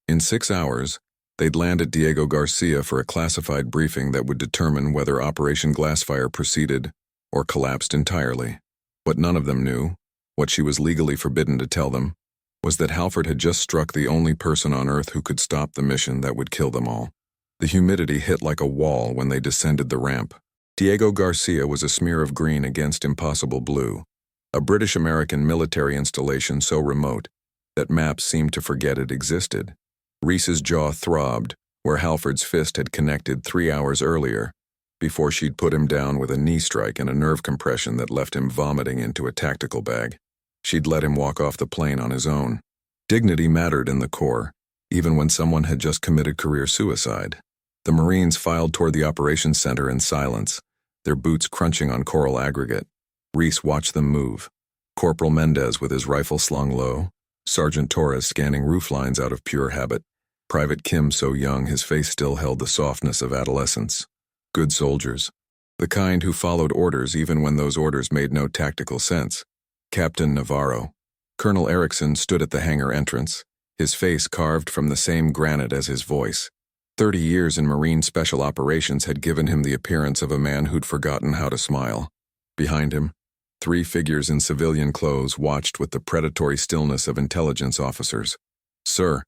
In 6 hours, they'd land at Diego Garcia for a classified briefing that would determine whether Operation Glassfire proceeded or collapsed entirely. What none of them knew, what she was legally forbidden to tell them, was that Halford had just struck the only person on Earth who could stop the mission that would kill them all. The humidity hit like a wall when they descended the ramp. Diego Garcia was a smear of green against impossible blue, a British-American military installation so remote that maps seemed to forget it existed. Reese's jaw throbbed where Halford's fist had connected 3 hours earlier, before she'd put him down with a knee strike and a nerve compression that left him vomiting into a tactical bag. She'd let him walk off the plane on his own. Dignity mattered in the Corps, even when someone had just committed career suicide. The Marines filed toward the operations center in silence, their boots crunching on coral aggregate. Reese watched them move. Corporal Mendez with his rifle slung low, Sergeant Torres scanning rooflines out of pure habit, Private Kim so young his face still held the softness of adolescence. Good soldiers. The kind who followed orders even when those orders made no tactical sense. Captain Navarro. Colonel Erickson stood at the hangar entrance, his face carved from the same granite as his voice. 30 years in Marine Special Operations had given him the appearance of a man who'd forgotten how to smile. Behind him, 3 figures in civilian clothes watched with the predatory stillness of intelligence officers. "Sir."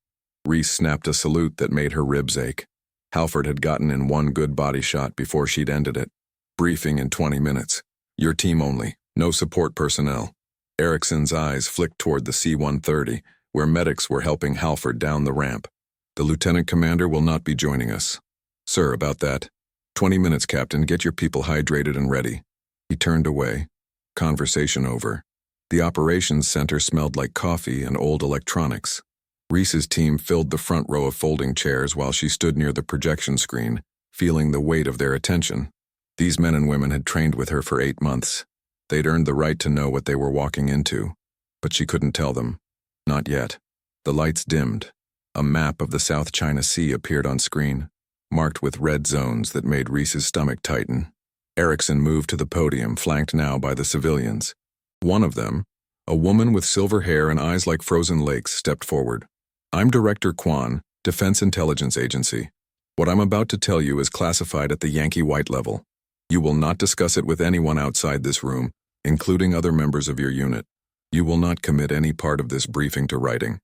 Reese snapped a salute that made her ribs ache. Halford had gotten in one good body shot before she'd ended it. "Briefing in 20 minutes. Your team only, no support personnel." Erickson's eyes flicked toward the C-130, where medics were helping Halford down the ramp. "The lieutenant commander will not be joining us." "Sir, about that." 20 minutes, Captain. Get your people hydrated and ready." He turned away. Conversation over. The operations center smelled like coffee and old electronics. Reese's team filled the front row of folding chairs while she stood near the projection screen, feeling the weight of their attention. These men and women had trained with her for 8 months. They'd earned the right to know what they were walking into. But she couldn't tell them. Not yet. The lights dimmed. A map of the South China Sea appeared on screen, marked with red zones that made Reese's stomach tighten. Erickson moved to the podium, flanked now by the civilians. One of them, a woman with silver hair and eyes like frozen lakes, stepped forward. "I'm Director Kwan, Defense Intelligence Agency. What I'm about to tell you is classified at the Yankee White level. You will not discuss it with anyone outside this room, including other members of your unit. You will not commit any part of this briefing to writing.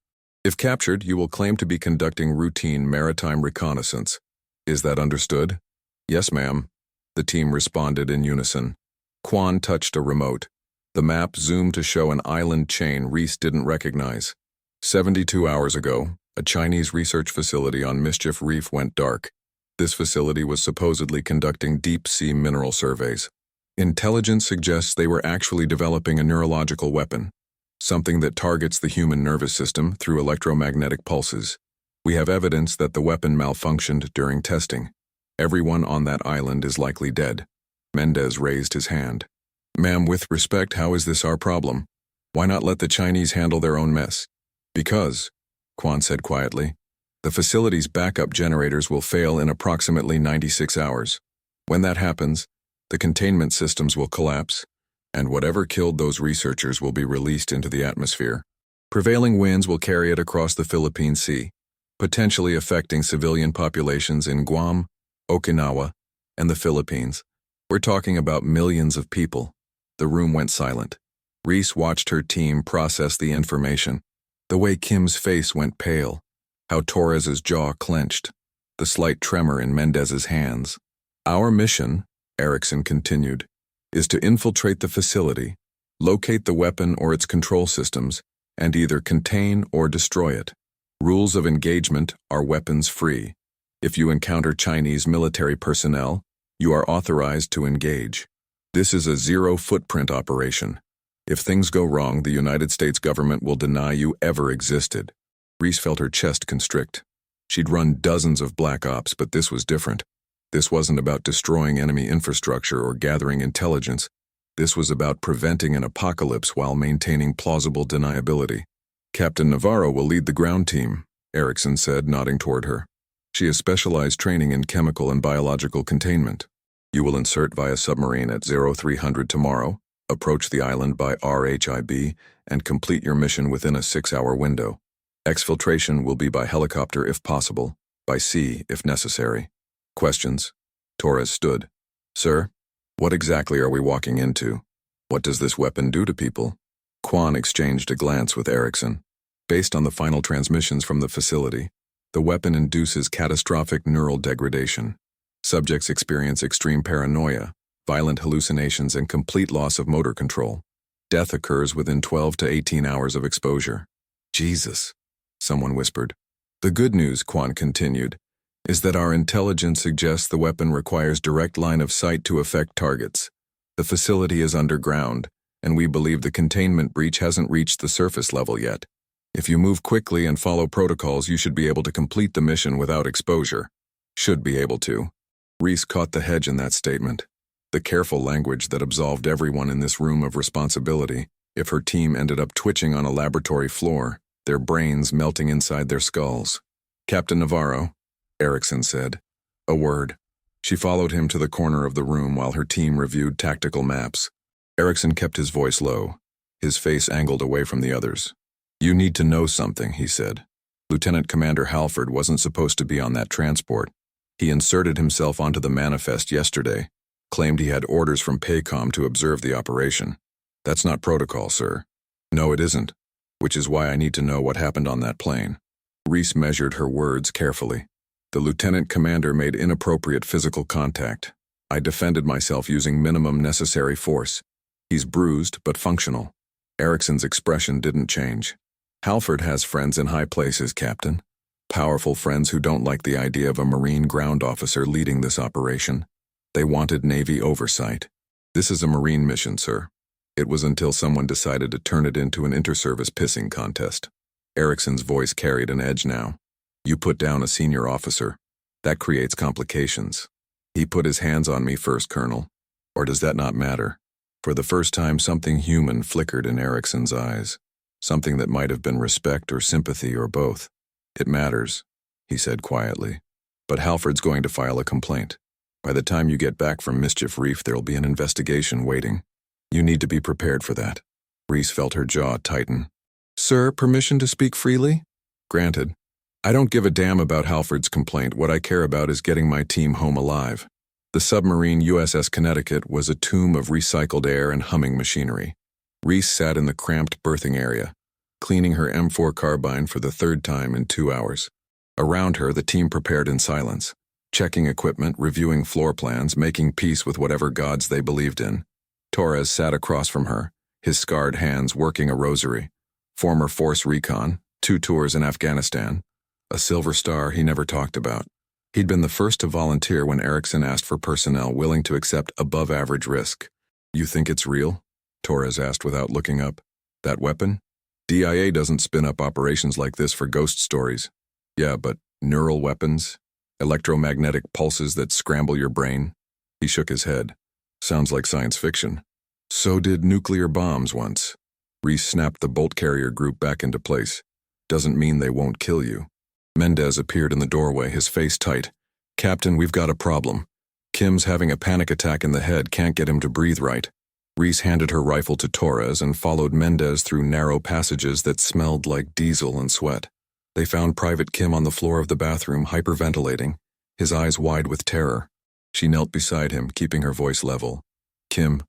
If captured, you will claim to be conducting routine maritime reconnaissance. Is that understood?" "Yes, ma'am," the team responded in unison. Kwan touched a remote. The map zoomed to show an island chain Reese didn't recognize. 72 hours ago, a Chinese research facility on Mischief Reef went dark. This facility was supposedly conducting deep-sea mineral surveys. Intelligence suggests they were actually developing a neurological weapon, something that targets the human nervous system through electromagnetic pulses. We have evidence that the weapon malfunctioned during testing. Everyone on that island is likely dead. Mendez raised his hand. "Ma'am, with respect, how is this our problem? Why not let the Chinese handle their own mess?" "Because," Kwan said quietly, "the facility's backup generators will fail in approximately 96 hours. When that happens, the containment systems will collapse, and whatever killed those researchers will be released into the atmosphere. Prevailing winds will carry it across the Philippine Sea, potentially affecting civilian populations in Guam, Okinawa, and the Philippines. We're talking about millions of people." The room went silent. Reese watched her team process the information. The way Kim's face went pale, how Torres's jaw clenched, the slight tremor in Mendez's hands. "Our mission," Erickson continued, "is to infiltrate the facility, locate the weapon or its control systems, and either contain or destroy it. Rules of engagement are weapons-free. If you encounter Chinese military personnel, you are authorized to engage. This is a zero-footprint operation. If things go wrong, the United States government will deny you ever existed." Reese felt her chest constrict. She'd run dozens of black ops, but this was different. This wasn't about destroying enemy infrastructure or gathering intelligence. This was about preventing an apocalypse while maintaining plausible deniability. "Captain Navarro will lead the ground team," Erickson said, nodding toward her. "She has specialized training in chemical and biological containment. You will insert via submarine at 0300 tomorrow, approach the island by RHIB, and complete your mission within a 6-hour window. Exfiltration will be by helicopter if possible, by sea if necessary. Questions? Torres stood. Sir? What exactly are we walking into? What does this weapon do to people? Quan exchanged a glance with Erickson. Based on the final transmissions from the facility, the weapon induces catastrophic neural degradation. Subjects experience extreme paranoia, violent hallucinations, and complete loss of motor control. Death occurs within 12 to 18 hours of exposure. Jesus, someone whispered. The good news, Quan continued, is that our intelligence suggests the weapon requires direct line of sight to affect targets. The facility is underground, and we believe the containment breach hasn't reached the surface level yet. If you move quickly and follow protocols, you should be able to complete the mission without exposure. Should be able to. Reese caught the hedge in that statement. The careful language that absolved everyone in this room of responsibility if her team ended up twitching on a laboratory floor, their brains melting inside their skulls. Captain Navarro, Erickson said. A word. She followed him to the corner of the room while her team reviewed tactical maps. Erickson kept his voice low, his face angled away from the others. You need to know something, he said. Lieutenant Commander Halford wasn't supposed to be on that transport. He inserted himself onto the manifest yesterday, claimed he had orders from PACOM to observe the operation. That's not protocol, sir. No, it isn't, which is why I need to know what happened on that plane. Reese measured her words carefully. The lieutenant commander made inappropriate physical contact. I defended myself using minimum necessary force. He's bruised but functional. Erickson's expression didn't change. Halford has friends in high places, Captain. Powerful friends who don't like the idea of a Marine ground officer leading this operation. They wanted Navy oversight. This is a Marine mission, sir. It was until someone decided to turn it into an inter-service pissing contest. Erickson's voice carried an edge now. You put down a senior officer. That creates complications. He put his hands on me first, Colonel. Or does that not matter? For the first time, something human flickered in Erickson's eyes. Something that might have been respect or sympathy or both. It matters, he said quietly. But Halford's going to file a complaint. By the time you get back from Mischief Reef, there'll be an investigation waiting. You need to be prepared for that. Reese felt her jaw tighten. Sir, permission to speak freely? Granted. I don't give a damn about Halford's complaint. What I care about is getting my team home alive. The submarine USS Connecticut was a tomb of recycled air and humming machinery. Reese sat in the cramped berthing area, cleaning her M4 carbine for the third time in 2 hours. Around her, the team prepared in silence, checking equipment, reviewing floor plans, making peace with whatever gods they believed in. Torres sat across from her, his scarred hands working a rosary. Former Force Recon, 2 tours in Afghanistan. A silver star he never talked about. He'd been the first to volunteer when Erickson asked for personnel willing to accept above-average risk. You think it's real? Torres asked without looking up. That weapon? DIA doesn't spin up operations like this for ghost stories. Yeah, but neural weapons? Electromagnetic pulses that scramble your brain? He shook his head. Sounds like science fiction. So did nuclear bombs once. Reese snapped the bolt carrier group back into place. Doesn't mean they won't kill you. Mendez appeared in the doorway, his face tight. Captain, we've got a problem. Kim's having a panic attack in the head, can't get him to breathe right. Reese handed her rifle to Torres and followed Mendez through narrow passages that smelled like diesel and sweat. They found Private Kim on the floor of the bathroom, hyperventilating, his eyes wide with terror. She knelt beside him, keeping her voice level. Kim,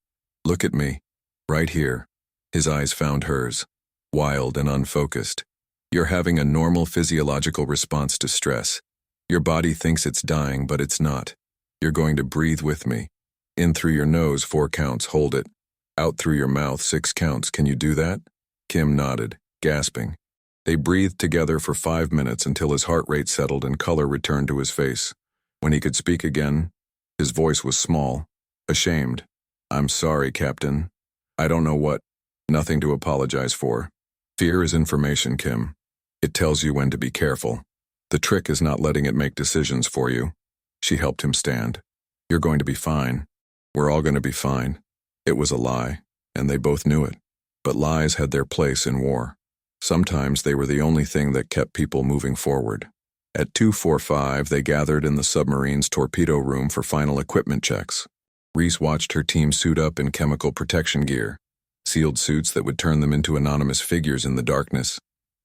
look at me. Right here. His eyes found hers, wild and unfocused. You're having a normal physiological response to stress. Your body thinks it's dying, but it's not. You're going to breathe with me. In through your nose, 4 counts, hold it. Out through your mouth, 6 counts. Can you do that? Kim nodded, gasping. They breathed together for 5 minutes until his heart rate settled and color returned to his face. When he could speak again, his voice was small, ashamed. I'm sorry, Captain. I don't know what. Nothing to apologize for. Fear is information, Kim. It tells you when to be careful. The trick is not letting it make decisions for you. She helped him stand. You're going to be fine. We're all going to be fine. It was a lie, and they both knew it. But lies had their place in war. Sometimes they were the only thing that kept people moving forward. At 2:45, they gathered in the submarine's torpedo room for final equipment checks. Reese watched her team suit up in chemical protection gear, sealed suits that would turn them into anonymous figures in the darkness.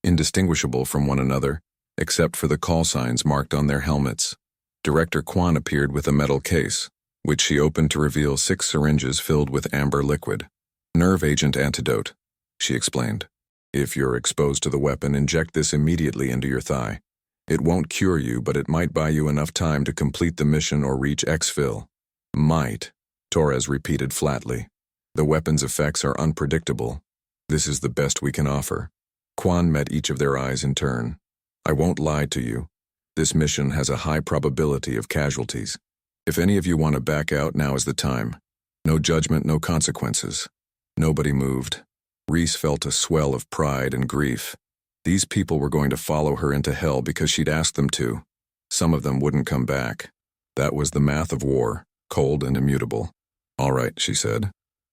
indistinguishable from one another, except for the call signs marked on their helmets. Director Kwan appeared with a metal case, which she opened to reveal 6 syringes filled with amber liquid. Nerve agent antidote, she explained. If you're exposed to the weapon, inject this immediately into your thigh. It won't cure you, but it might buy you enough time to complete the mission or reach exfil. Might, Torres repeated flatly. The weapon's effects are unpredictable. This is the best we can offer. Kwan met each of their eyes in turn. I won't lie to you. This mission has a high probability of casualties. If any of you want to back out, now is the time. No judgment, no consequences. Nobody moved. Reese felt a swell of pride and grief. These people were going to follow her into hell because she'd asked them to. Some of them wouldn't come back. That was the math of war, cold and immutable. All right, she said.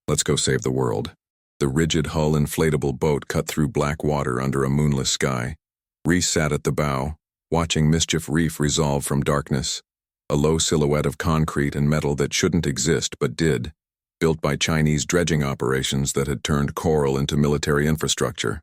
Let's go save the world. The rigid hull inflatable boat cut through black water under a moonless sky. Reese sat at the bow, watching Mischief Reef resolve from darkness, a low silhouette of concrete and metal that shouldn't exist but did, built by Chinese dredging operations that had turned coral into military infrastructure.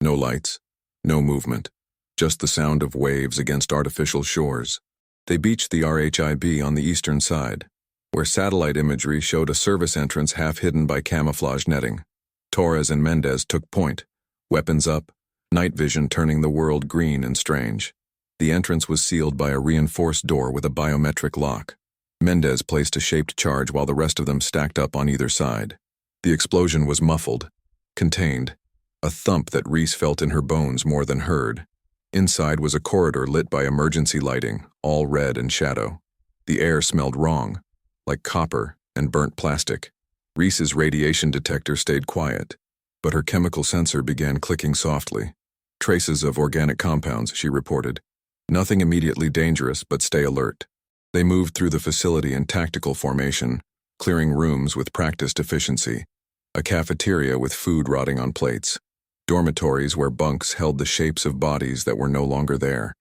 No lights, no movement, just the sound of waves against artificial shores. They beached the RHIB on the eastern side, where satellite imagery showed a service entrance half hidden by camouflage netting. Torres and Mendez took point, weapons up, night vision turning the world green and strange. The entrance was sealed by a reinforced door with a biometric lock. Mendez placed a shaped charge while the rest of them stacked up on either side. The explosion was muffled, contained, a thump that Reese felt in her bones more than heard. Inside was a corridor lit by emergency lighting, all red and shadow. The air smelled wrong, like copper and burnt plastic. Reese's radiation detector stayed quiet, but her chemical sensor began clicking softly. Traces of organic compounds, she reported. Nothing immediately dangerous, but stay alert. They moved through the facility in tactical formation, clearing rooms with practiced efficiency. A cafeteria with food rotting on plates. Dormitories where bunks held the shapes of bodies that were no longer there.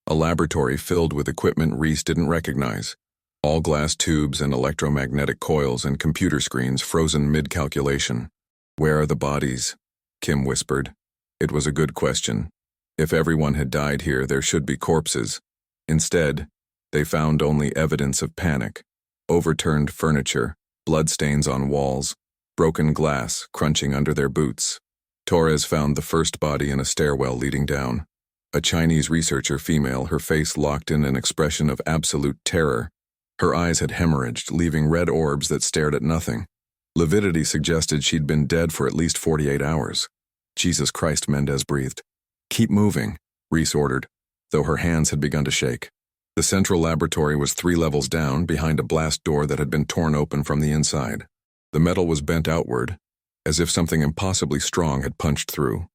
A laboratory filled with equipment Reese didn't recognize. All glass tubes and electromagnetic coils and computer screens frozen mid-calculation. Where are the bodies? Kim whispered. It was a good question. If everyone had died here, there should be corpses. Instead, they found only evidence of panic. Overturned furniture, bloodstains on walls, broken glass crunching under their boots. Torres found the first body in a stairwell leading down. A Chinese researcher female, her face locked in an expression of absolute terror. Her eyes had hemorrhaged, leaving red orbs that stared at nothing. Lividity suggested she'd been dead for at least 48 hours. Jesus Christ, Mendez breathed. Keep moving, Reese ordered, though her hands had begun to shake. The central laboratory was 3 levels down, behind a blast door that had been torn open from the inside. The metal was bent outward, as if something impossibly strong had punched through.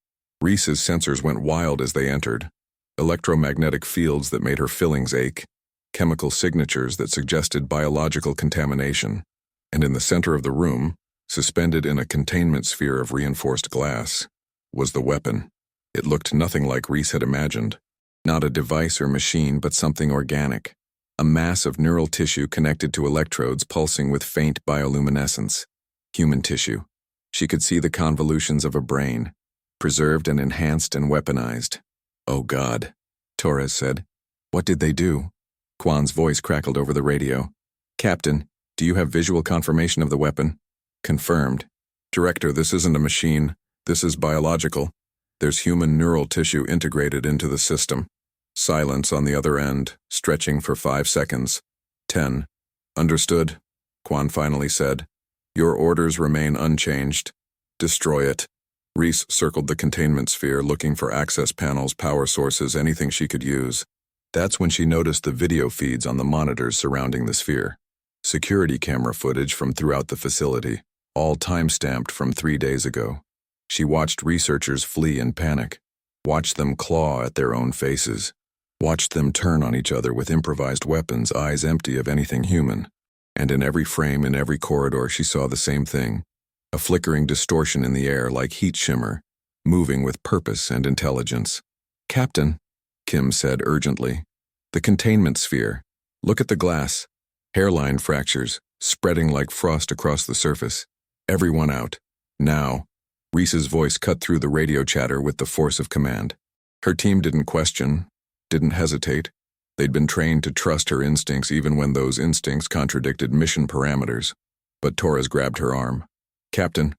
Reese's sensors went wild as they entered. Electromagnetic fields that made her fillings ache. Chemical signatures that suggested biological contamination. And in the center of the room, suspended in a containment sphere of reinforced glass, was the weapon. It looked nothing like Reese had imagined. Not a device or machine, but something organic. A mass of neural tissue connected to electrodes pulsing with faint bioluminescence. Human tissue. She could see the convolutions of a brain, preserved and enhanced and weaponized. Oh God, Torres said. What did they do? Kwan's voice crackled over the radio. Captain, do you have visual confirmation of the weapon? Confirmed. Director, this isn't a machine. This is biological. There's human neural tissue integrated into the system. Silence on the other end, stretching for 5 seconds. 10. Understood, Kwan finally said. Your orders remain unchanged. Destroy it. Reese circled the containment sphere, looking for access panels, power sources, anything she could use. That's when she noticed the video feeds on the monitors surrounding the sphere. Security camera footage from throughout the facility, all time-stamped from 3 days ago. She watched researchers flee in panic, watched them claw at their own faces, watched them turn on each other with improvised weapons, eyes empty of anything human. And in every frame, in every corridor, she saw the same thing. A flickering distortion in the air like heat shimmer, moving with purpose and intelligence. Captain, Kim said urgently. The containment sphere. Look at the glass. Hairline fractures, spreading like frost across the surface. Everyone out. Now. Reese's voice cut through the radio chatter with the force of command. Her team didn't question, didn't hesitate. They'd been trained to trust her instincts even when those instincts contradicted mission parameters. But Torres grabbed her arm. "Captain,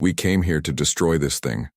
we came here to destroy this thing.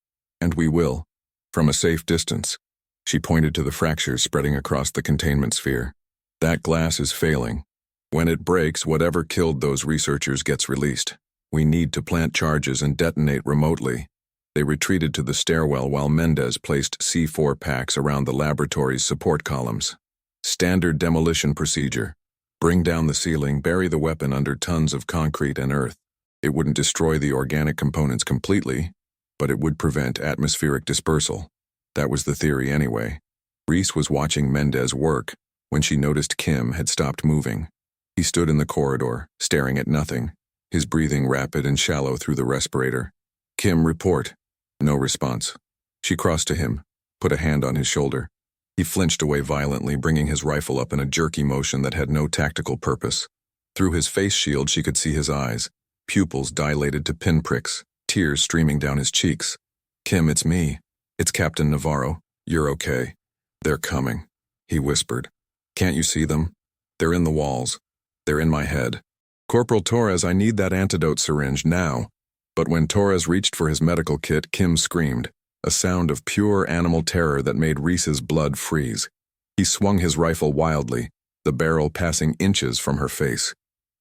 And we will. From a safe distance." She pointed to the fractures spreading across the containment sphere. "That glass is failing. When it breaks, whatever killed those researchers gets released. We need to plant charges and detonate remotely." They retreated to the stairwell while Mendez placed C4 packs around the laboratory's support columns. Standard demolition procedure. Bring down the ceiling, bury the weapon under tons of concrete and earth. It wouldn't destroy the organic components completely, but it would prevent atmospheric dispersal. That was the theory anyway. Reese was watching Mendez work when she noticed Kim had stopped moving. He stood in the corridor, staring at nothing, his breathing rapid and shallow through the respirator. "Kim, report." No response. She crossed to him, put a hand on his shoulder. He flinched away violently, bringing his rifle up in a jerky motion that had no tactical purpose. Through his face shield she could see his eyes, pupils dilated to pinpricks, tears streaming down his cheeks. "Kim, it's me. It's Captain Navarro. You're okay." "They're coming," he whispered. "Can't you see them? They're in the walls. They're in my head." "Corporal Torres, I need that antidote syringe now." But when Torres reached for his medical kit, Kim screamed, a sound of pure animal terror that made Reese's blood freeze. He swung his rifle wildly, the barrel passing inches from her face.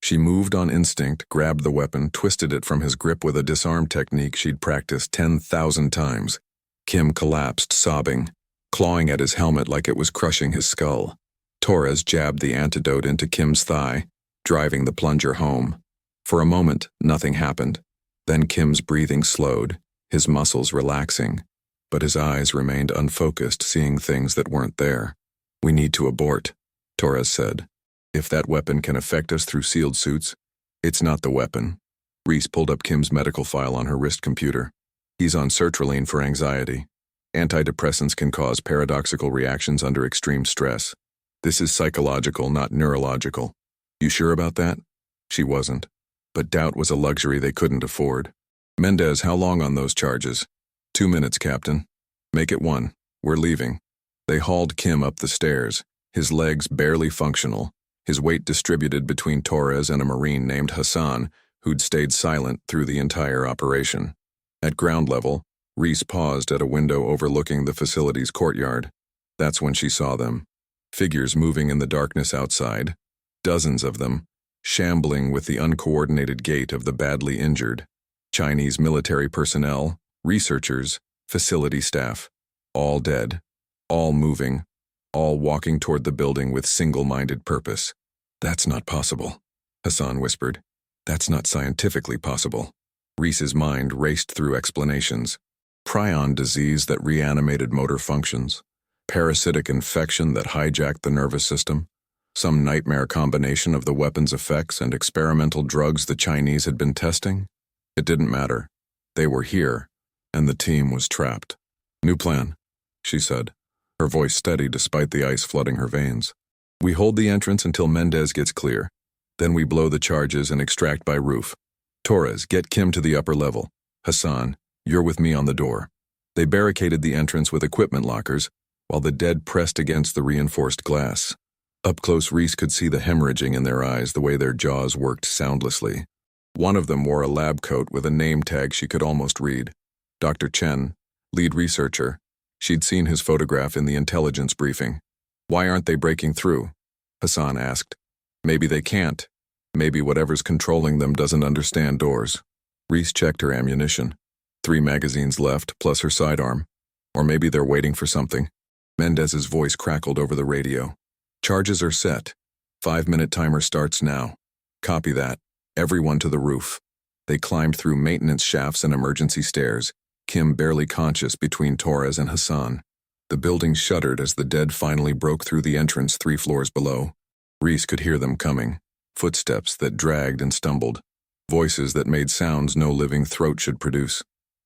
She moved on instinct, grabbed the weapon, twisted it from his grip with a disarm technique she'd practiced 10,000 times. Kim collapsed, sobbing, clawing at his helmet like it was crushing his skull. Torres jabbed the antidote into Kim's thigh, driving the plunger home. For a moment, nothing happened. Then Kim's breathing slowed, his muscles relaxing, but his eyes remained unfocused, seeing things that weren't there. "We need to abort," Torres said. "If that weapon can affect us through sealed suits, it's not the weapon." Reese pulled up Kim's medical file on her wrist computer. "He's on sertraline for anxiety. Antidepressants can cause paradoxical reactions under extreme stress. This is psychological, not neurological." "You sure about that?" She wasn't. But doubt was a luxury they couldn't afford. "Mendez, how long on those charges?" 2 minutes, Captain." "Make it 1. We're leaving." They hauled Kim up the stairs, his legs barely functional, his weight distributed between Torres and a Marine named Hassan, who'd stayed silent through the entire operation. At ground level, Reese paused at a window overlooking the facility's courtyard. That's when she saw them. Figures moving in the darkness outside, dozens of them, shambling with the uncoordinated gait of the badly injured. Chinese military personnel, researchers, facility staff, all dead, all moving, all walking toward the building with single-minded purpose. "That's not possible," Hassan whispered. "That's not scientifically possible." Reese's mind raced through explanations. Prion disease that reanimated motor functions, parasitic infection that hijacked the nervous system, some nightmare combination of the weapon's effects and experimental drugs the Chinese had been testing. It didn't matter. They were here, and the team was trapped. "New plan," she said, her voice steady despite the ice flooding her veins. "We hold the entrance until Mendez gets clear. Then we blow the charges and extract by roof. Torres, get Kim to the upper level. Hassan, you're with me on the door." They barricaded the entrance with equipment lockers, while the dead pressed against the reinforced glass. Up close, Reese could see the hemorrhaging in their eyes, the way their jaws worked soundlessly. One of them wore a lab coat with a name tag she could almost read. Dr. Chen, lead researcher. She'd seen his photograph in the intelligence briefing. "Why aren't they breaking through?" Hassan asked. "Maybe they can't. Maybe whatever's controlling them doesn't understand doors." Reese checked her ammunition. 3 magazines left, plus her sidearm. Or maybe they're waiting for something. Mendez's voice crackled over the radio. "Charges are set. 5-minute timer starts now. Copy that. Everyone to the roof." They climbed through maintenance shafts and emergency stairs, Kim barely conscious between Torres and Hassan. The building shuddered as the dead finally broke through the entrance 3 floors below. Reese could hear them coming, footsteps that dragged and stumbled, voices that made sounds no living throat should produce.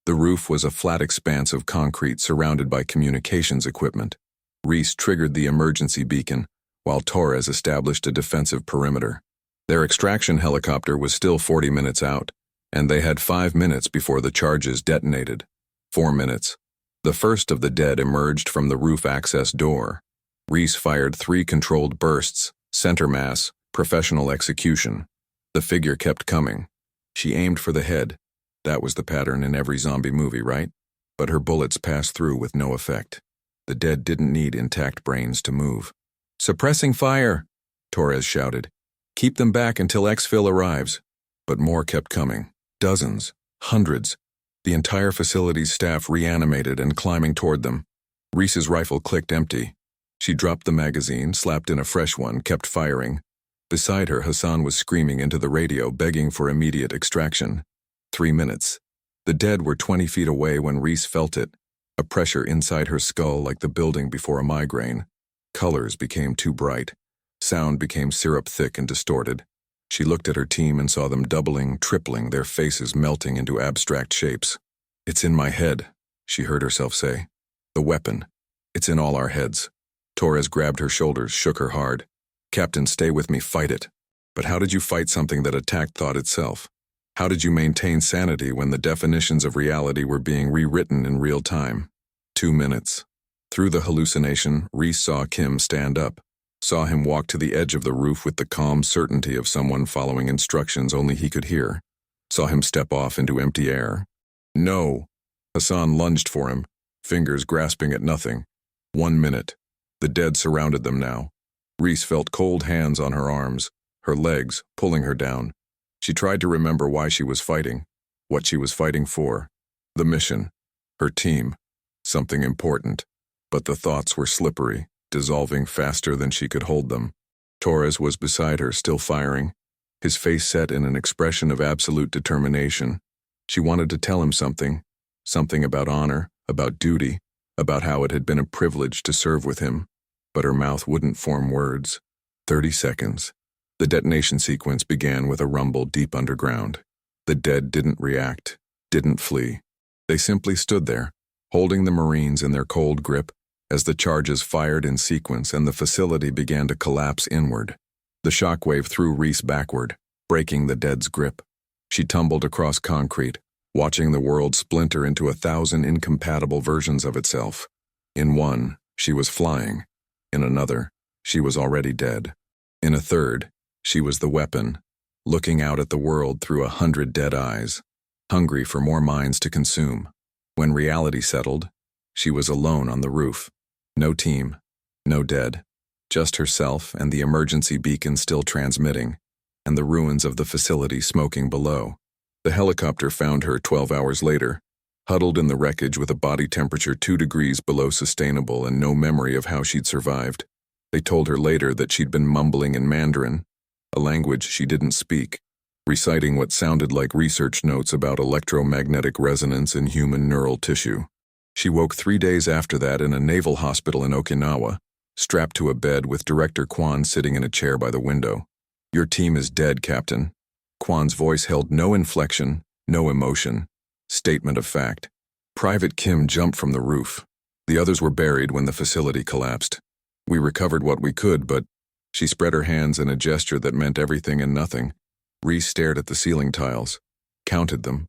The roof was a flat expanse of concrete surrounded by communications equipment. Reese triggered the emergency beacon, while Torres established a defensive perimeter. Their extraction helicopter was still 40 minutes out, and they had 5 minutes before the charges detonated. 4 minutes. The first of the dead emerged from the roof access door. Reese fired 3 controlled bursts, center mass, professional execution. The figure kept coming. She aimed for the head. That was the pattern in every zombie movie, right? But her bullets passed through with no effect. The dead didn't need intact brains to move. "Suppressing fire," Torres shouted. "Keep them back until exfil arrives." But more kept coming. Dozens, hundreds. The entire facility's staff reanimated and climbing toward them. Reese's rifle clicked empty. She dropped the magazine, slapped in a fresh one, kept firing. Beside her, Hassan was screaming into the radio, begging for immediate extraction. 3 minutes. The dead were 20 feet away when Reese felt it. A pressure inside her skull like the building before a migraine. Colors became too bright. Sound became syrup-thick and distorted. She looked at her team and saw them doubling, tripling, their faces melting into abstract shapes. "It's in my head," she heard herself say. "The weapon. It's in all our heads." Torres grabbed her shoulders, shook her hard. "Captain, stay with me, fight it." But how did you fight something that attacked thought itself? How did you maintain sanity when the definitions of reality were being rewritten in real time? 2 minutes. Through the hallucination, Reese saw Kim stand up, saw him walk to the edge of the roof with the calm certainty of someone following instructions only he could hear, saw him step off into empty air. "No!" Hassan lunged for him, fingers grasping at nothing. 1 minute. The dead surrounded them now. Reese felt cold hands on her arms, her legs pulling her down. She tried to remember why she was fighting, what she was fighting for. The mission, her team, something important. But the thoughts were slippery, dissolving faster than she could hold them. Torres was beside her, still firing, his face set in an expression of absolute determination. She wanted to tell him something about honor, about duty, about how it had been a privilege to serve with him. But her mouth wouldn't form words. 30 seconds. The detonation sequence began with a rumble deep underground. The dead didn't react, didn't flee. They simply stood there, holding the Marines in their cold grip as the charges fired in sequence and the facility began to collapse inward. The shockwave threw Reese backward, breaking the dead's grip. She tumbled across concrete, watching the world splinter into 1,000 incompatible versions of itself. In one, she was flying. In another, she was already dead. In a third, she was the weapon, looking out at the world through 100 dead eyes, hungry for more minds to consume. When reality settled, she was alone on the roof. No team, no dead, just herself and the emergency beacon still transmitting, and the ruins of the facility smoking below. The helicopter found her 12 hours later, huddled in the wreckage with a body temperature 2 degrees below sustainable and no memory of how she'd survived. They told her later that she'd been mumbling in Mandarin, a language she didn't speak, reciting what sounded like research notes about electromagnetic resonance in human neural tissue. She woke 3 days after that in a naval hospital in Okinawa, strapped to a bed with Director Kwan sitting in a chair by the window. "Your team is dead, Captain." Kwan's voice held no inflection, no emotion. Statement of fact. Private Kim jumped from the roof. The others were buried when the facility collapsed. "We recovered what we could, but..." She spread her hands in a gesture that meant everything and nothing. Reese stared at the ceiling tiles, counted them.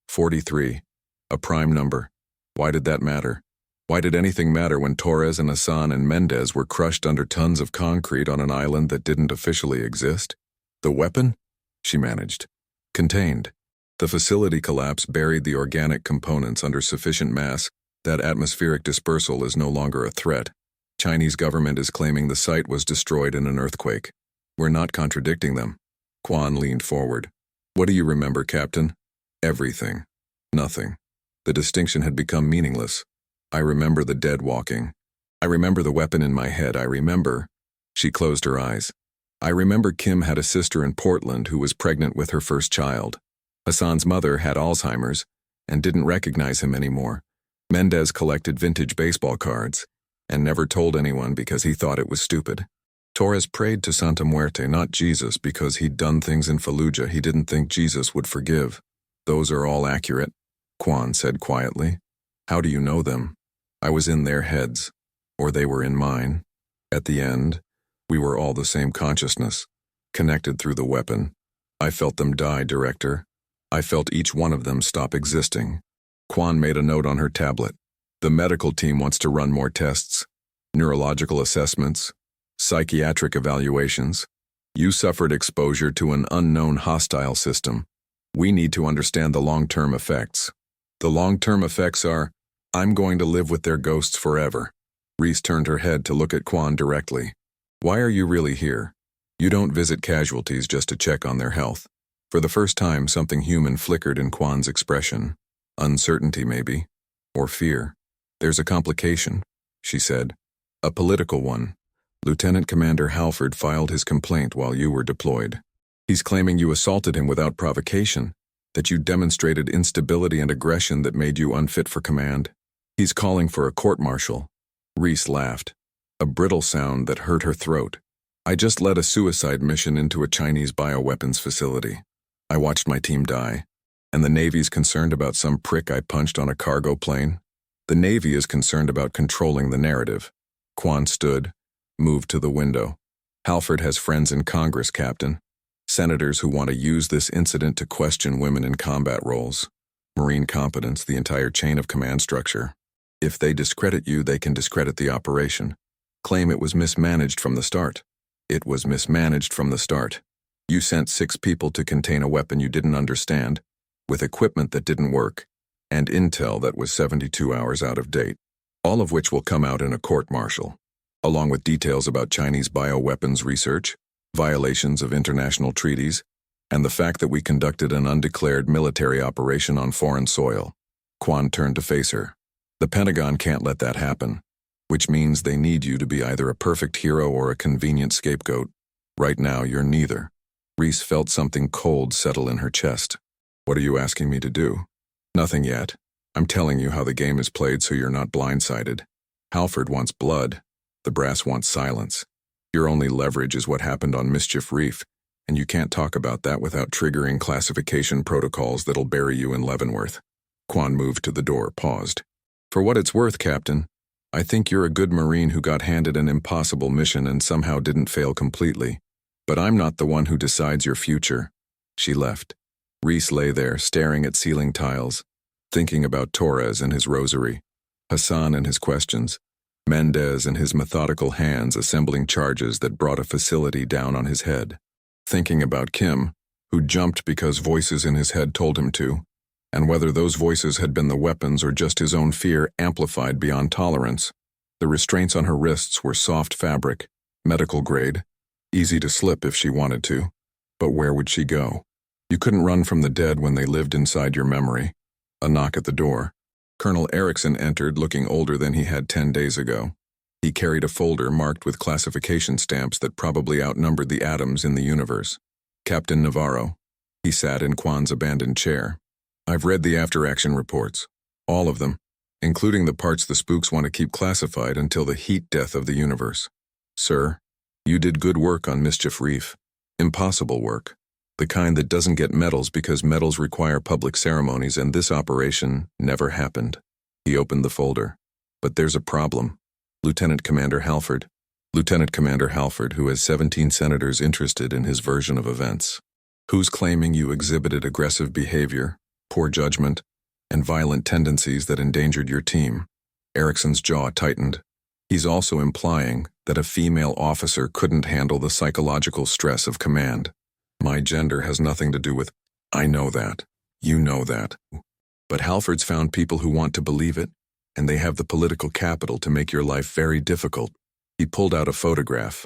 43. A prime number. Why did that matter? Why did anything matter when Torres and Hassan and Mendez were crushed under tons of concrete on an island that didn't officially exist? The weapon? She managed. Contained. The facility collapse buried the organic components under sufficient mass that atmospheric dispersal is no longer a threat. Chinese government is claiming the site was destroyed in an earthquake. We're not contradicting them. Kwan leaned forward. "What do you remember, Captain?" "Everything. Nothing." The distinction had become meaningless. "I remember the dead walking. I remember the weapon in my head. I remember..." She closed her eyes. "I remember Kim had a sister in Portland who was pregnant with her first child. Hassan's mother had Alzheimer's and didn't recognize him anymore. Mendez collected vintage baseball cards and never told anyone because he thought it was stupid. Torres prayed to Santa Muerte, not Jesus, because he'd done things in Fallujah he didn't think Jesus would forgive. Those are all accurate," Kwan said quietly. "How do you know them?" "I was in their heads, or they were in mine. At the end, we were all the same consciousness, connected through the weapon. I felt them die, Director. I felt each one of them stop existing." Kwan made a note on her tablet. The medical team wants to run more tests, neurological assessments, psychiatric evaluations. You suffered exposure to an unknown hostile system. We need to understand the long-term effects. The long-term effects are, I'm going to live with their ghosts forever. Reese turned her head to look at Quan directly. Why are you really here? You don't visit casualties just to check on their health. For the first time, something human flickered in Quan's expression. Uncertainty, maybe. Or fear. There's a complication, she said. A political one. Lieutenant Commander Halford filed his complaint while you were deployed. He's claiming you assaulted him without provocation, that you demonstrated instability and aggression that made you unfit for command. He's calling for a court-martial. Reese laughed, a brittle sound that hurt her throat. I just led a suicide mission into a Chinese bioweapons facility. I watched my team die. And the Navy's concerned about some prick I punched on a cargo plane? The Navy is concerned about controlling the narrative. Quan stood, moved to the window. Halford has friends in Congress, Captain. Senators who want to use this incident to question women in combat roles. Marine competence, the entire chain of command structure. If they discredit you, they can discredit the operation. Claim it was mismanaged from the start. It was mismanaged from the start. You sent 6 people to contain a weapon you didn't understand, with equipment that didn't work, and intel that was 72 hours out of date, all of which will come out in a court-martial, along with details about Chinese bioweapons research, violations of international treaties, and the fact that we conducted an undeclared military operation on foreign soil. Quan turned to face her. The Pentagon can't let that happen, which means they need you to be either a perfect hero or a convenient scapegoat. Right now, you're neither. Reese felt something cold settle in her chest. What are you asking me to do? Nothing yet. I'm telling you how the game is played so you're not blindsided. Halford wants blood. The brass wants silence. Your only leverage is what happened on Mischief Reef, and you can't talk about that without triggering classification protocols that'll bury you in Leavenworth. Quan moved to the door, paused. For what it's worth, Captain, I think you're a good Marine who got handed an impossible mission and somehow didn't fail completely. But I'm not the one who decides your future. She left. Reese lay there, staring at ceiling tiles, thinking about Torres and his rosary, Hassan and his questions, Mendez and his methodical hands assembling charges that brought a facility down on his head. Thinking about Kim, who jumped because voices in his head told him to, and whether those voices had been the weapons or just his own fear amplified beyond tolerance. The restraints on her wrists were soft fabric, medical grade, easy to slip if she wanted to. But where would she go? You couldn't run from the dead when they lived inside your memory. A knock at the door. Colonel Erickson entered, looking older than he had 10 days ago. He carried a folder marked with classification stamps that probably outnumbered the atoms in the universe. Captain Navarro. He sat in Quan's abandoned chair. I've read the after-action reports. All of them, including the parts the spooks want to keep classified until the heat death of the universe. Sir, you did good work on Mischief Reef. Impossible work. The kind that doesn't get medals because medals require public ceremonies, and this operation never happened. He opened the folder. But there's a problem. Lieutenant Commander Halford. Lieutenant Commander Halford, who has 17 senators interested in his version of events. Who's claiming you exhibited aggressive behavior, poor judgment, and violent tendencies that endangered your team. Erickson's jaw tightened. He's also implying that a female officer couldn't handle the psychological stress of command. My gender has nothing to do with... I know that. You know that. But Halford's found people who want to believe it, and they have the political capital to make your life very difficult. He pulled out a photograph.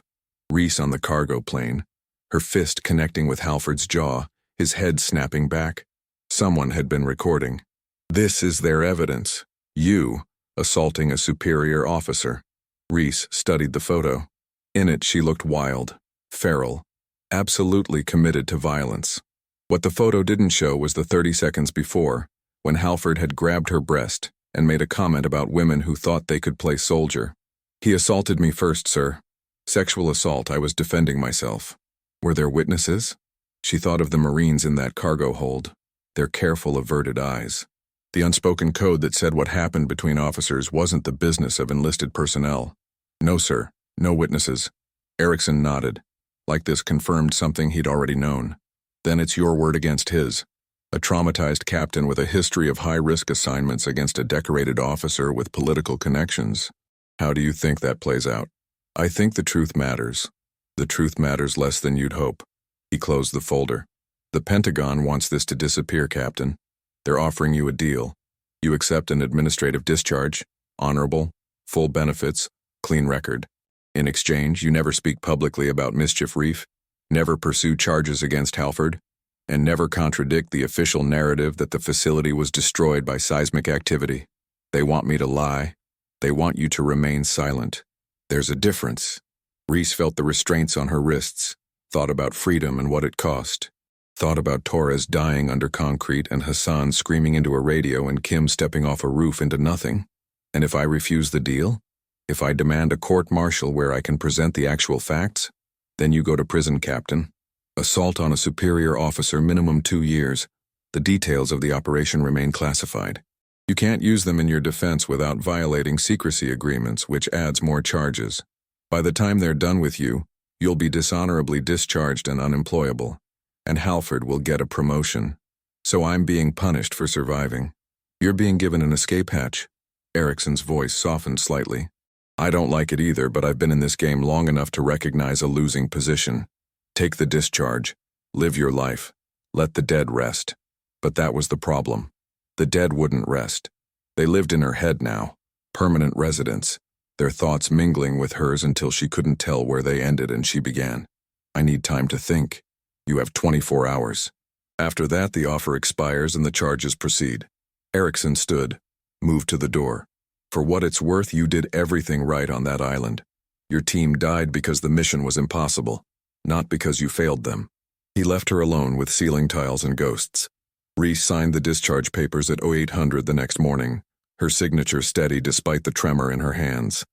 Reese on the cargo plane, her fist connecting with Halford's jaw, his head snapping back. Someone had been recording. This is their evidence. You, assaulting a superior officer. Reese studied the photo. In it, she looked wild, feral, absolutely committed to violence. What the photo didn't show was the 30 seconds before, when Halford had grabbed her breast and made a comment about women who thought they could play soldier. He assaulted me first, sir. Sexual assault, I was defending myself. Were there witnesses? She thought of the Marines in that cargo hold, their careful averted eyes. The unspoken code that said what happened between officers wasn't the business of enlisted personnel. No, sir, no witnesses. Erickson nodded, like this confirmed something he'd already known. Then it's your word against his. A traumatized captain with a history of high-risk assignments against a decorated officer with political connections. How do you think that plays out? I think the truth matters. The truth matters less than you'd hope. He closed the folder. The Pentagon wants this to disappear, Captain. They're offering you a deal. You accept an administrative discharge, honorable, full benefits, clean record. In exchange, you never speak publicly about Mischief Reef, never pursue charges against Halford, and never contradict the official narrative that the facility was destroyed by seismic activity. They want me to lie. They want you to remain silent. There's a difference. Reese felt the restraints on her wrists, thought about freedom and what it cost, thought about Torres dying under concrete and Hassan screaming into a radio and Kim stepping off a roof into nothing. And if I refuse the deal? If I demand a court-martial where I can present the actual facts? Then you go to prison, Captain. Assault on a superior officer, minimum 2 years. The details of the operation remain classified. You can't use them in your defense without violating secrecy agreements, which adds more charges. By the time they're done with you, you'll be dishonorably discharged and unemployable, and Halford will get a promotion. So I'm being punished for surviving. You're being given an escape hatch. Erickson's voice softened slightly. I don't like it either, but I've been in this game long enough to recognize a losing position. Take the discharge. Live your life. Let the dead rest. But that was the problem. The dead wouldn't rest. They lived in her head now, permanent residents, their thoughts mingling with hers until she couldn't tell where they ended and she began. I need time to think. You have 24 hours. After that, the offer expires and the charges proceed. Erickson stood, moved to the door. For what it's worth, you did everything right on that island. Your team died because the mission was impossible, not because you failed them. He left her alone with ceiling tiles and ghosts. Reese signed the discharge papers at 0800 the next morning, her signature steady despite the tremor in her hands.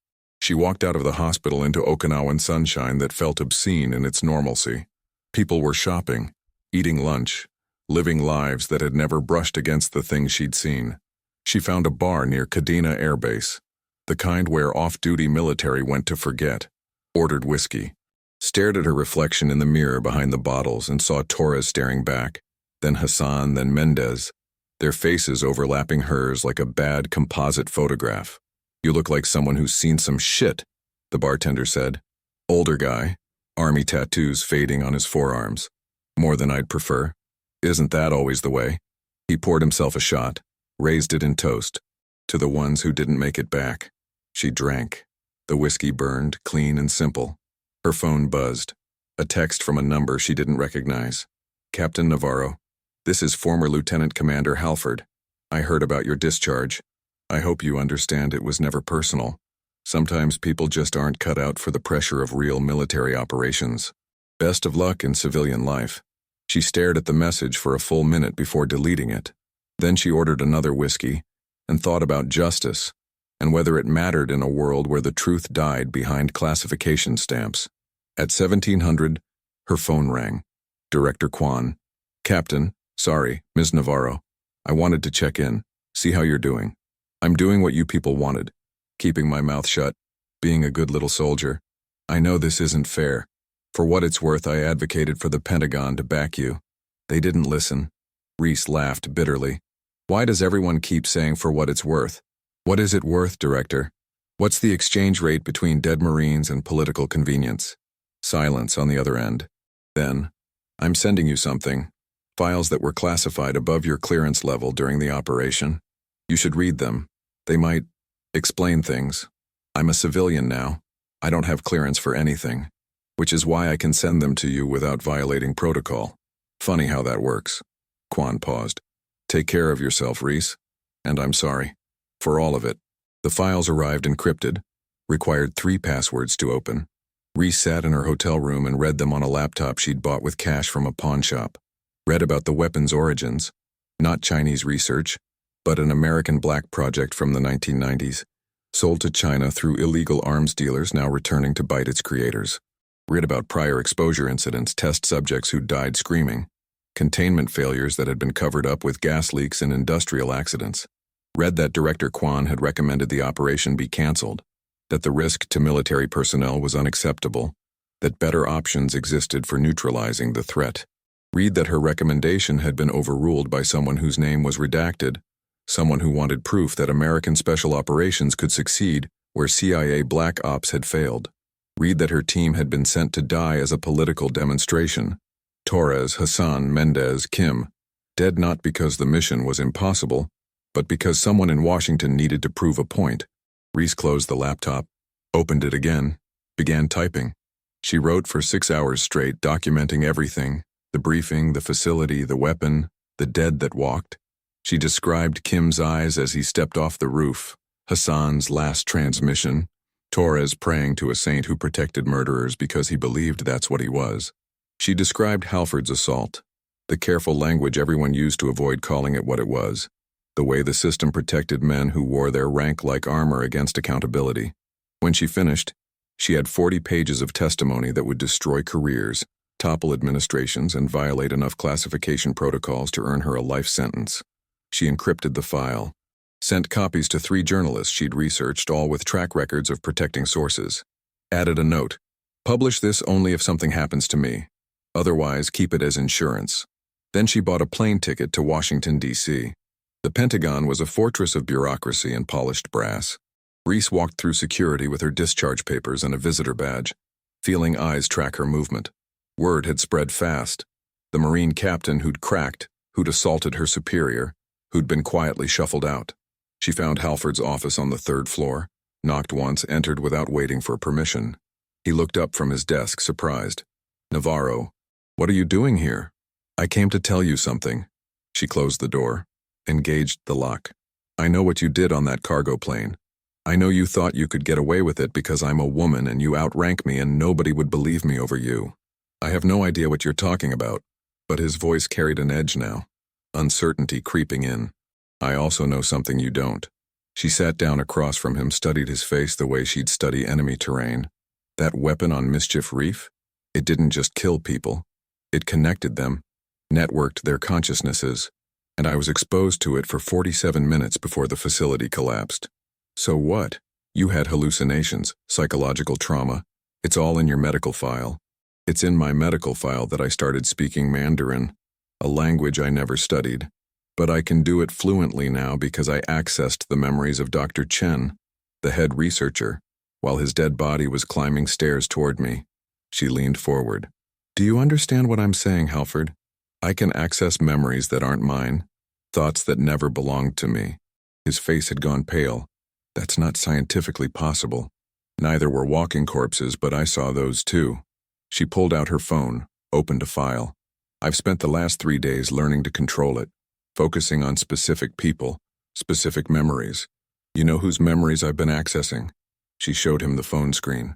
She walked out of the hospital into Okinawan sunshine that felt obscene in its normalcy. People were shopping, eating lunch, living lives that had never brushed against the things she'd seen. She found a bar near Kadena Air Base, the kind where off-duty military went to forget, ordered whiskey, stared at her reflection in the mirror behind the bottles and saw Torres staring back, then Hassan, then Mendez, their faces overlapping hers like a bad composite photograph. You look like someone who's seen some shit, the bartender said. Older guy, army tattoos fading on his forearms. More than I'd prefer. Isn't that always the way? He poured himself a shot, raised it in toast. To the ones who didn't make it back. She drank. The whiskey burned, clean and simple. Her phone buzzed. A text from a number she didn't recognize. Captain Navarro, this is former Lieutenant Commander Halford. I heard about your discharge. I hope you understand it was never personal. Sometimes people just aren't cut out for the pressure of real military operations. Best of luck in civilian life. She stared at the message for a full minute before deleting it. Then she ordered another whiskey and thought about justice and whether it mattered in a world where the truth died behind classification stamps. At 1700, her phone rang. Director Kwan. Captain, sorry, Ms. Navarro. I wanted to check in, see how you're doing. I'm doing what you people wanted, keeping my mouth shut, being a good little soldier. I know this isn't fair. For what it's worth, I advocated for the Pentagon to back you. They didn't listen. Reese laughed bitterly. Why does everyone keep saying for what it's worth? What is it worth, Director? What's the exchange rate between dead Marines and political convenience? Silence on the other end. Then, I'm sending you something. Files that were classified above your clearance level during the operation. You should read them. They might explain things. I'm a civilian now. I don't have clearance for anything, which is why I can send them to you without violating protocol. Funny how that works. Kwan paused. Take care of yourself, Reese. And I'm sorry. For all of it. The files arrived encrypted, required 3 passwords to open. Reese sat in her hotel room and read them on a laptop she'd bought with cash from a pawn shop. Read about the weapon's origins, not Chinese research, but an American black project from the 1990s, sold to China through illegal arms dealers now returning to bite its creators. Read about prior exposure incidents, test subjects who died screaming, containment failures that had been covered up with gas leaks and industrial accidents. Read that Director Kwan had recommended the operation be canceled, that the risk to military personnel was unacceptable, that better options existed for neutralizing the threat. Read that her recommendation had been overruled by someone whose name was redacted, someone who wanted proof that American special operations could succeed where CIA black ops had failed. Read that her team had been sent to die as a political demonstration. Torres, Hassan, Mendez, Kim, dead not because the mission was impossible, but because someone in Washington needed to prove a point. Reese closed the laptop, opened it again, began typing. She wrote for 6 hours straight, documenting everything, the briefing, the facility, the weapon, the dead that walked. She described Kim's eyes as he stepped off the roof, Hassan's last transmission, Torres praying to a saint who protected murderers because he believed that's what he was. She described Halford's assault, the careful language everyone used to avoid calling it what it was, the way the system protected men who wore their rank like armor against accountability. When she finished, she had 40 pages of testimony that would destroy careers, topple administrations, and violate enough classification protocols to earn her a life sentence. She encrypted the file, sent copies to 3 journalists she'd researched, all with track records of protecting sources. Added a note, "Publish this only if something happens to me. Otherwise, keep it as insurance." Then she bought a plane ticket to Washington, D.C. The Pentagon was a fortress of bureaucracy and polished brass. Reese walked through security with her discharge papers and a visitor badge, feeling eyes track her movement. Word had spread fast. The Marine captain who'd cracked, who'd assaulted her superior, who'd been quietly shuffled out. She found Halford's office on the 3rd floor, knocked once, entered without waiting for permission. He looked up from his desk, surprised. "Navarro, what are you doing here?" "I came to tell you something." She closed the door, engaged the lock. "I know what you did on that cargo plane. I know you thought you could get away with it because I'm a woman and you outrank me and nobody would believe me over you. I have no idea what you're talking about." But his voice carried an edge now, uncertainty creeping in. "I also know something you don't." She sat down across from him, studied his face the way she'd study enemy terrain. That weapon on Mischief Reef? It didn't just kill people. It connected them, networked their consciousnesses, and I was exposed to it for 47 minutes before the facility collapsed. "So what? You had hallucinations, psychological trauma. It's all in your medical file." "It's in my medical file that I started speaking Mandarin, a language I never studied. But I can do it fluently now because I accessed the memories of Dr. Chen, the head researcher, while his dead body was climbing stairs toward me." She leaned forward. "Do you understand what I'm saying, Halford? I can access memories that aren't mine, thoughts that never belonged to me." His face had gone pale. "That's not scientifically possible. Neither were walking corpses, but I saw those too." She pulled out her phone, opened a file. "I've spent the last 3 days learning to control it, focusing on specific people, specific memories. You know whose memories I've been accessing?" She showed him the phone screen.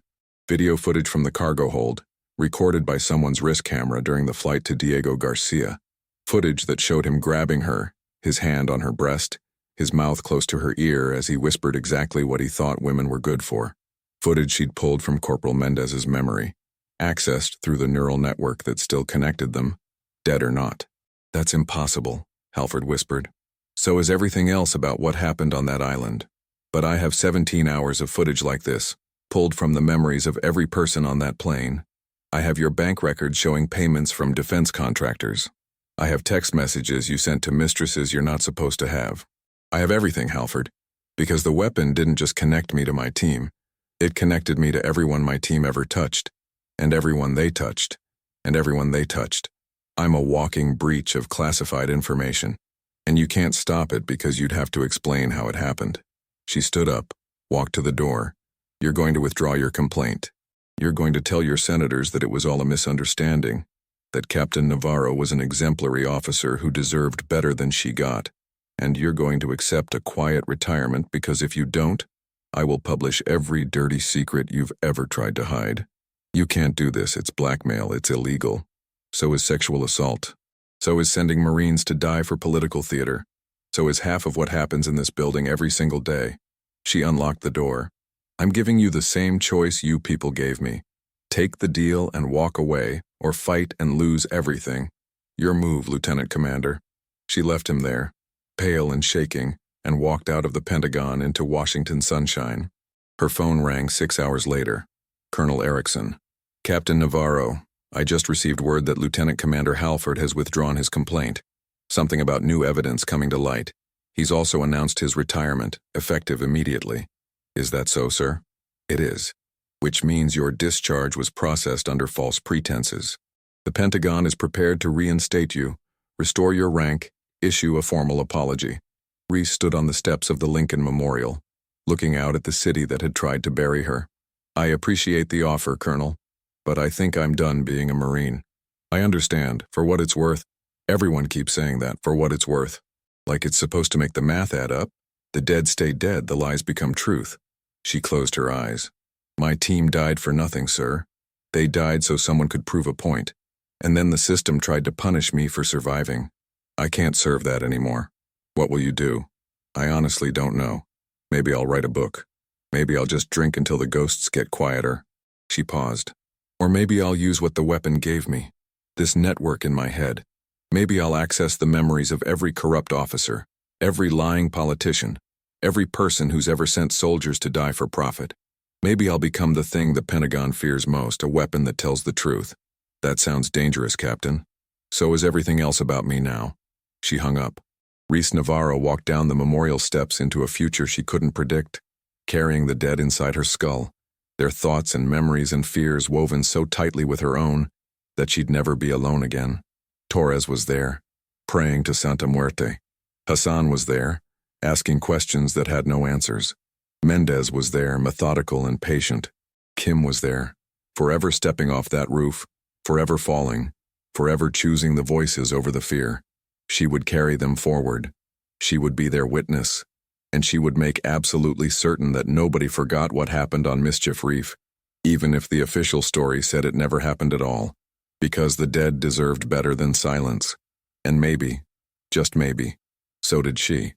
Video footage from the cargo hold, recorded by someone's wrist camera during the flight to Diego Garcia. Footage that showed him grabbing her, his hand on her breast, his mouth close to her ear as he whispered exactly what he thought women were good for. Footage she'd pulled from Corporal Mendez's memory, accessed through the neural network that still connected them, dead or not. "That's impossible," Halford whispered. "So is everything else about what happened on that island. But I have 17 hours of footage like this, pulled from the memories of every person on that plane. I have your bank records showing payments from defense contractors. I have text messages you sent to mistresses you're not supposed to have. I have everything, Halford, because the weapon didn't just connect me to my team. It connected me to everyone my team ever touched, and everyone they touched, and everyone they touched. I'm a walking breach of classified information, and you can't stop it because you'd have to explain how it happened." She stood up, walked to the door. "You're going to withdraw your complaint. You're going to tell your senators that it was all a misunderstanding, that Captain Navarro was an exemplary officer who deserved better than she got, and you're going to accept a quiet retirement because if you don't, I will publish every dirty secret you've ever tried to hide. You can't do this. It's blackmail. It's illegal. So is sexual assault. So is sending Marines to die for political theater. So is half of what happens in this building every single day." She unlocked the door. "I'm giving you the same choice you people gave me. Take the deal and walk away, or fight and lose everything. Your move, Lieutenant Commander." She left him there, pale and shaking, and walked out of the Pentagon into Washington sunshine. Her phone rang 6 hours later. Colonel Erickson. "Captain Navarro, I just received word that Lieutenant Commander Halford has withdrawn his complaint. Something about new evidence coming to light. He's also announced his retirement, effective immediately. Is that so, sir? It is. Which means your discharge was processed under false pretenses. The Pentagon is prepared to reinstate you, restore your rank, issue a formal apology. Reese stood on the steps of the Lincoln Memorial, looking out at the city that had tried to bury her. I appreciate the offer, Colonel, but I think I'm done being a Marine. I understand, for what it's worth. Everyone keeps saying that, for what it's worth. Like it's supposed to make the math add up. The dead stay dead, the lies become truth. She closed her eyes. My team died for nothing, sir. They died so someone could prove a point. And then the system tried to punish me for surviving. I can't serve that anymore. What will you do? I honestly don't know. Maybe I'll write a book. Maybe I'll just drink until the ghosts get quieter. She paused. Or maybe I'll use what the weapon gave me. This network in my head. Maybe I'll access the memories of every corrupt officer, every lying politician, every person who's ever sent soldiers to die for profit. Maybe I'll become the thing the Pentagon fears most, a weapon that tells the truth. That sounds dangerous, Captain. So is everything else about me now. She hung up. Reese Navarro walked down the memorial steps into a future she couldn't predict, carrying the dead inside her skull, their thoughts and memories and fears woven so tightly with her own that she'd never be alone again. Torres was there, praying to Santa Muerte. Hassan was there, asking questions that had no answers. Mendez was there, methodical and patient. Kim was there, forever stepping off that roof, forever falling, forever choosing the voices over the fear. She would carry them forward. She would be their witness, and she would make absolutely certain that nobody forgot what happened on Mischief Reef, even if the official story said it never happened at all, because the dead deserved better than silence. And maybe, just maybe, so did she.